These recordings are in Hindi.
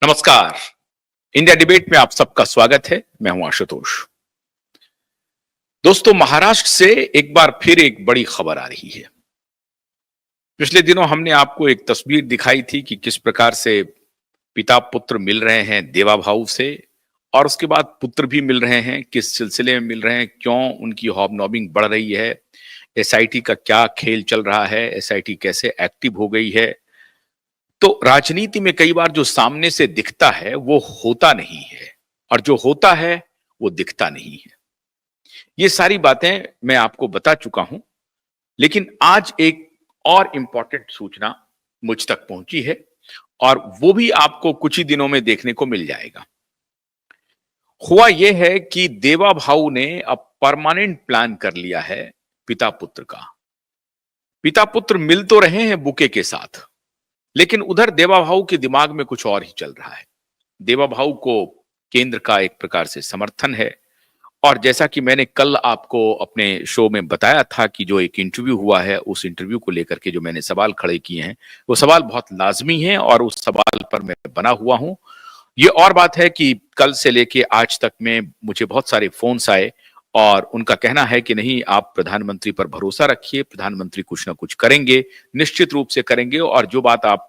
नमस्कार। इंडिया डिबेट में आप सबका स्वागत है। मैं हूं आशुतोष। दोस्तों, महाराष्ट्र से एक बार फिर एक बड़ी खबर आ रही है। पिछले दिनों हमने आपको एक तस्वीर दिखाई थी कि किस प्रकार से पिता पुत्र मिल रहे हैं देवा भाऊ से, और उसके बाद पुत्र भी मिल रहे हैं, किस सिलसिले में मिल रहे हैं, क्यों उनकी हॉबनॉबिंग बढ़ रही है, एसआईटी का क्या खेल चल रहा है, एसआईटी कैसे एक्टिव हो गई है। तो राजनीति में कई बार जो सामने से दिखता है वो होता नहीं है, और जो होता है वो दिखता नहीं है। ये सारी बातें मैं आपको बता चुका हूं, लेकिन आज एक और इंपॉर्टेंट सूचना मुझ तक पहुंची है, और वो भी आपको कुछ ही दिनों में देखने को मिल जाएगा। हुआ यह है कि देवा भाऊ ने अब परमानेंट प्लान कर लिया है पिता पुत्र का। पिता पुत्र मिल तो रहे हैं बुके के साथ, लेकिन उधर देवा भाऊ के दिमाग में कुछ और ही चल रहा है। देवा भाऊ को केंद्र का एक प्रकार से समर्थन है, और जैसा कि मैंने कल आपको अपने शो में बताया था कि जो एक इंटरव्यू हुआ है, उस इंटरव्यू को लेकर के जो मैंने सवाल खड़े किए हैं, वो सवाल बहुत लाजमी हैं और उस सवाल पर मैं बना हुआ हूं। ये और बात है कि कल से लेके आज तक में मुझे बहुत सारे फोन्स आए, और उनका कहना है कि नहीं, आप प्रधानमंत्री पर भरोसा रखिए, प्रधानमंत्री कुछ ना कुछ करेंगे, निश्चित रूप से करेंगे। और जो बात आप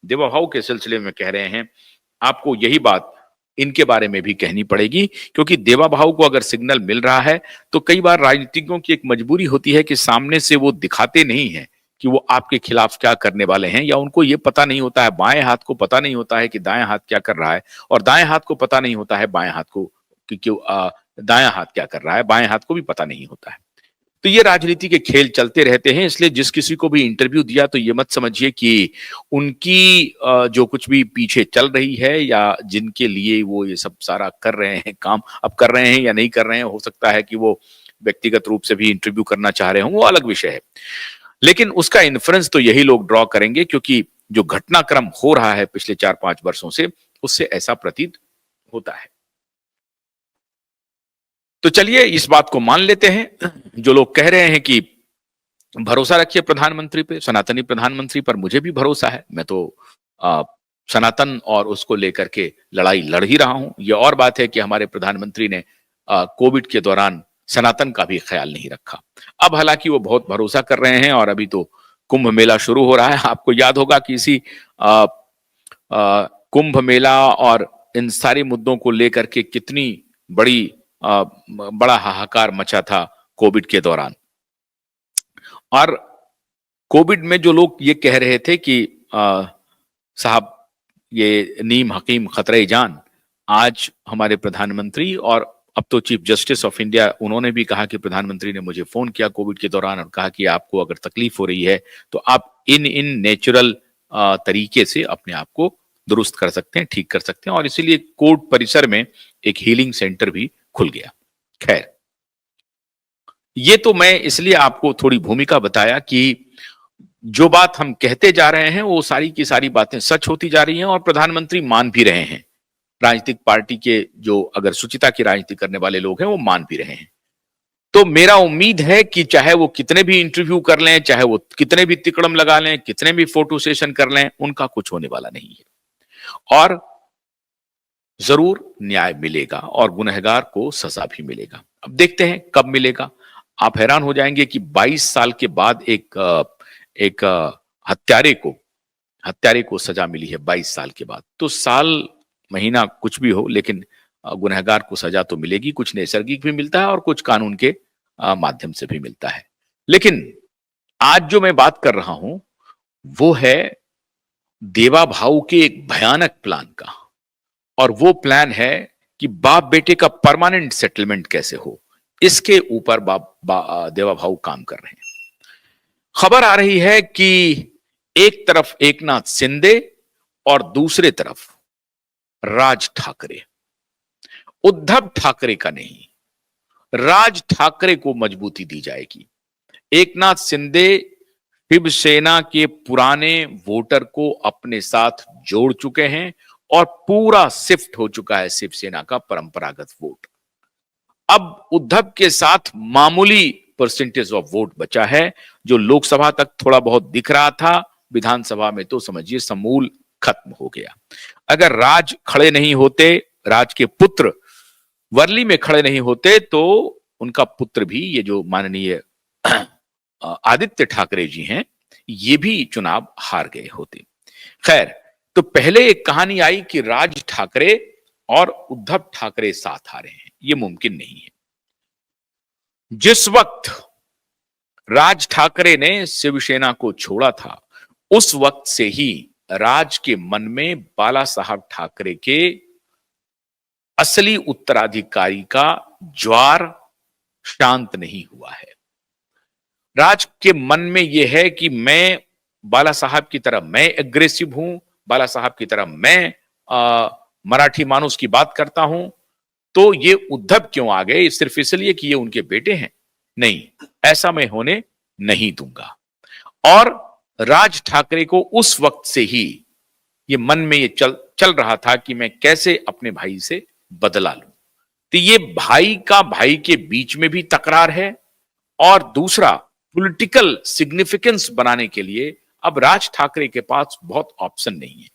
देवा भाऊ के सिलसिले में कह रहे हैं, आपको यही बात इनके बारे में भी कहनी पड़ेगी, क्योंकि देवा भाऊ को अगर सिग्नल मिल रहा है तो कई बार राजनीतिज्ञों की एक मजबूरी होती है कि सामने से वो दिखाते नहीं है कि वो आपके खिलाफ क्या करने वाले हैं, या उनको ये पता नहीं होता है, बाएं हाथ को पता नहीं होता है कि दाएं हाथ क्या कर रहा है, और दाएं हाथ को पता नहीं होता है बाएं हाथ को कि क्यों दायां हाथ क्या कर रहा है, बाएं हाथ को भी पता नहीं होता है। तो ये राजनीति के खेल चलते रहते हैं। इसलिए जिस किसी को भी इंटरव्यू दिया तो ये मत समझिए कि उनकी जो कुछ भी पीछे चल रही है, या जिनके लिए वो ये सब सारा कर रहे हैं काम, अब कर रहे हैं या नहीं कर रहे हैं, हो सकता है कि वो व्यक्तिगत रूप से भी इंटरव्यू करना चाह रहे हों, वो अलग विषय है। लेकिन उसका इन्फ्रेंस तो यही लोग ड्रॉ करेंगे, क्योंकि जो घटनाक्रम हो रहा है पिछले 4-5 वर्षों से, उससे ऐसा प्रतीत होता है। तो चलिए इस बात को मान लेते हैं। जो लोग कह रहे हैं कि भरोसा रखिए प्रधानमंत्री पे, सनातनी प्रधानमंत्री पर, मुझे भी भरोसा है। मैं तो आ, सनातन और उसको लेकर के लड़ाई लड़ ही रहा हूं। यह और बात है कि हमारे प्रधानमंत्री ने कोविड के दौरान सनातन का भी ख्याल नहीं रखा। अब हालांकि वो बहुत भरोसा कर रहे हैं, और अभी तो कुंभ मेला शुरू हो रहा है। आपको याद होगा कि इसी कुंभ मेला और इन सारे मुद्दों को लेकर के कितनी बड़ी बड़ा हाहाकार मचा था कोविड के दौरान। और कोविड में जो लोग ये कह रहे थे कि साहब ये नीम हकीम खतरे जान, आज हमारे प्रधानमंत्री और अब तो चीफ जस्टिस ऑफ इंडिया, उन्होंने भी कहा कि प्रधानमंत्री ने मुझे फोन किया कोविड के दौरान और कहा कि आपको अगर तकलीफ हो रही है तो आप इन नेचुरल तरीके से अपने आप को दुरुस्त कर सकते हैं, ठीक कर सकते हैं, और इसीलिए कोर्ट परिसर में एक हीलिंग सेंटर भी खुल गया। खैर, ये तो मैं इसलिए आपको थोड़ी भूमिका बताया कि जो बात हम कहते जा रहे हैं वो सारी की सारी बातें सच होती जा रही हैं, और प्रधानमंत्री मान भी रहे हैं। राजनीतिक पार्टी के जो अगर सुचिता की राजनीति करने वाले लोग हैं वो मान भी रहे हैं। तो मेरा उम्मीद है कि चाहे वो कितने भी इंटरव्यू कर लें, चाहे वो कितने भी तिकड़म लगा लें, कितने भी फोटो सेशन कर लें, उनका कुछ होने वाला नहीं है, और जरूर न्याय मिलेगा और गुनहगार को सजा भी मिलेगा। अब देखते हैं कब मिलेगा। आप हैरान हो जाएंगे कि 22 साल के बाद एक हत्यारे को सजा मिली है 22 साल के बाद। तो साल महीना कुछ भी हो, लेकिन गुनहगार को सजा तो मिलेगी। कुछ नैसर्गिक भी मिलता है और कुछ कानून के माध्यम से भी मिलता है। लेकिन आज जो मैं बात कर रहा हूं वो है देवा भाऊ के एक भयानक प्लान का, और वो प्लान है कि बाप बेटे का परमानेंट सेटलमेंट कैसे हो। इसके ऊपर देवा भाऊ काम कर रहे हैं। खबर आ रही है कि एक तरफ एकनाथ शिंदे और दूसरे तरफ राज ठाकरे, उद्धव ठाकरे का नहीं, राज ठाकरे को मजबूती दी जाएगी। एकनाथ शिंदे शिवसेना के पुराने वोटर को अपने साथ जोड़ चुके हैं, और पूरा शिफ्ट हो चुका है शिवसेना का परंपरागत वोट। अब उद्धव के साथ मामूली परसेंटेज ऑफ वोट बचा है, जो लोकसभा तक थोड़ा बहुत दिख रहा था, विधानसभा में तो समझिए समूल खत्म हो गया। अगर राज खड़े नहीं होते, राज के पुत्र वर्ली में खड़े नहीं होते, तो उनका पुत्र भी, ये जो माननीय आदित्य ठाकरे जी हैं, ये भी चुनाव हार गए होते। खैर, तो पहले एक कहानी आई कि राज ठाकरे और उद्धव ठाकरे साथ आ रहे हैं, ये मुमकिन नहीं है। जिस वक्त राज ठाकरे ने शिवसेना को छोड़ा था, उस वक्त से ही राज के मन में बाला साहब ठाकरे के असली उत्तराधिकारी का ज्वार शांत नहीं हुआ है। राज के मन में यह है कि मैं बाला साहब की तरह मैं एग्रेसिव हूं, बाला साहब की तरह मैं मराठी मानुस की बात करता हूं, तो ये उद्धव क्यों आ गए, सिर्फ इसलिए कि ये उनके बेटे हैं? नहीं, ऐसा मैं होने नहीं दूंगा। और राज ठाकरे को उस वक्त से ही ये मन में ये चल रहा था कि मैं कैसे अपने भाई से बदला लूं। तो ये भाई का भाई के बीच में भी तकरार है, और दूसरा पॉलिटिकल सिग्निफिकेंस बनाने के लिए अब राज ठाकरे के पास बहुत ऑप्शन नहीं है।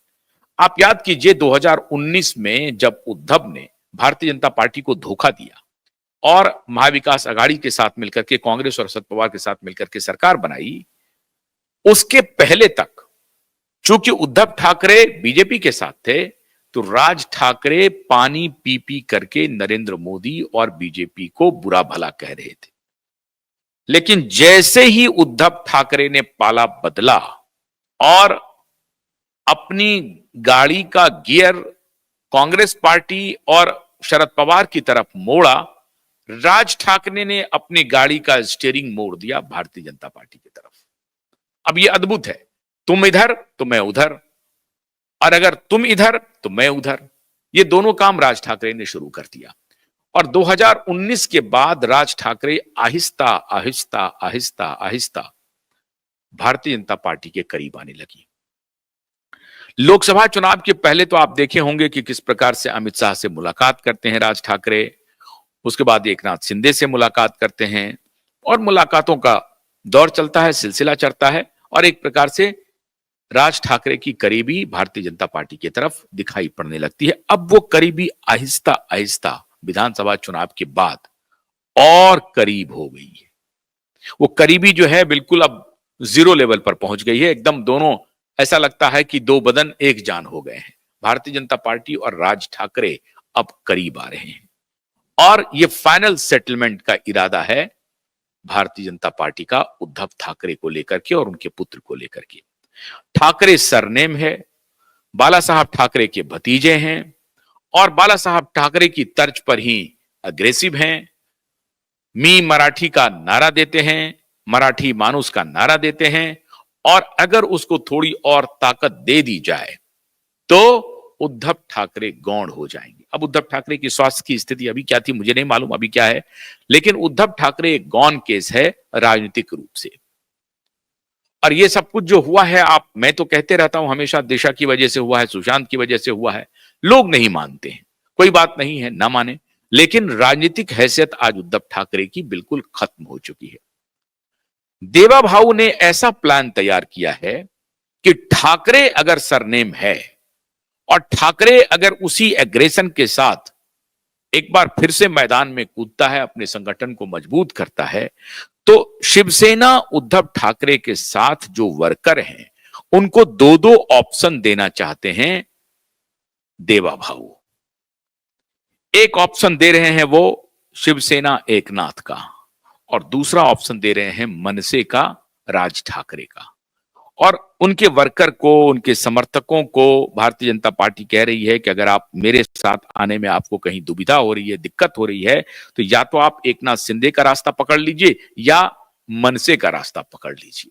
आप याद कीजिए 2019 में जब उद्धव ने भारतीय जनता पार्टी को धोखा दिया और महाविकास अघाड़ी के साथ मिलकर के, कांग्रेस और शरद पवार के साथ मिलकर के सरकार बनाई, उसके पहले तक चूंकि उद्धव ठाकरे बीजेपी के साथ थे, तो राज ठाकरे पानी पी पी करके नरेंद्र मोदी और बीजेपी को बुरा भला कह रहे थे। लेकिन जैसे ही उद्धव ठाकरे ने पाला बदला और अपनी गाड़ी का गियर कांग्रेस पार्टी और शरद पवार की तरफ मोड़ा, राज ठाकरे ने अपनी गाड़ी का स्टीयरिंग मोड़ दिया भारतीय जनता पार्टी की तरफ। अब ये अद्भुत है, तुम इधर तो मैं उधर, और अगर तुम इधर तो मैं उधर, ये दोनों काम राज ठाकरे ने शुरू कर दिया। और 2019 के बाद राज ठाकरे आहिस्ता आहिस्ता आहिस्ता आहिस्ता भारतीय जनता पार्टी के करीब आने लगी। लोकसभा चुनाव के पहले तो आप देखे होंगे कि किस प्रकार से अमित शाह से मुलाकात करते हैं राज ठाकरे, उसके बाद एकनाथ शिंदे से मुलाकात करते हैं, और मुलाकातों का दौर चलता है, सिलसिला चलता है, और एक प्रकार से राज ठाकरे की करीबी भारतीय जनता पार्टी की तरफ दिखाई पड़ने लगती है। अब वो करीबी आहिस्ता आहिस्ता विधानसभा चुनाव के बाद और करीब हो गई है। वो करीबी जो है बिल्कुल अब जीरो लेवल पर पहुंच गई है, एकदम दोनों ऐसा लगता है कि दो बदन एक जान हो गए हैं। भारतीय जनता पार्टी और राज ठाकरे अब करीब आ रहे हैं, और ये फाइनल सेटलमेंट का इरादा है भारतीय जनता पार्टी का उद्धव ठाकरे को लेकर के और उनके पुत्र को लेकर के। ठाकरे सरनेम है, बाला साहब ठाकरे के भतीजे हैं, और बाला साहब ठाकरे की तर्ज पर ही अग्रेसिव हैं, मी मराठी का नारा देते हैं, मराठी मानुस का नारा देते हैं, और अगर उसको थोड़ी और ताकत दे दी जाए तो उद्धव ठाकरे गौण हो जाएंगे। अब उद्धव ठाकरे की स्वास्थ्य की स्थिति अभी क्या थी मुझे नहीं मालूम, अभी क्या है, लेकिन उद्धव ठाकरे एक गौण केस है राजनीतिक रूप से। और ये सब कुछ जो हुआ है, मैं तो कहते रहता हूं हमेशा, दिशा की वजह से हुआ है, सुशांत की वजह से हुआ है। लोग नहीं मानते हैं, कोई बात नहीं है, ना माने, लेकिन राजनीतिक हैसियत आज उद्धव ठाकरे की बिल्कुल खत्म हो चुकी है। देवा भाऊ ने ऐसा प्लान तैयार किया है कि ठाकरे अगर सरनेम है और ठाकरे अगर उसी एग्रेशन के साथ एक बार फिर से मैदान में कूदता है, अपने संगठन को मजबूत करता है, तो शिवसेना उद्धव ठाकरे के साथ जो वर्कर हैं उनको दो दो ऑप्शन देना चाहते हैं देवा भाऊ। एक ऑप्शन दे रहे हैं वो शिवसेना एकनाथ का, और दूसरा ऑप्शन दे रहे हैं मनसे का राज ठाकरे का। और उनके वर्कर को, उनके समर्थकों को भारतीय जनता पार्टी कह रही है कि अगर आप मेरे साथ आने में आपको कहीं दुविधा हो रही है, दिक्कत हो रही है, तो या तो आप एकनाथ शिंदे का रास्ता पकड़ लीजिए या मनसे का रास्ता पकड़ लीजिए।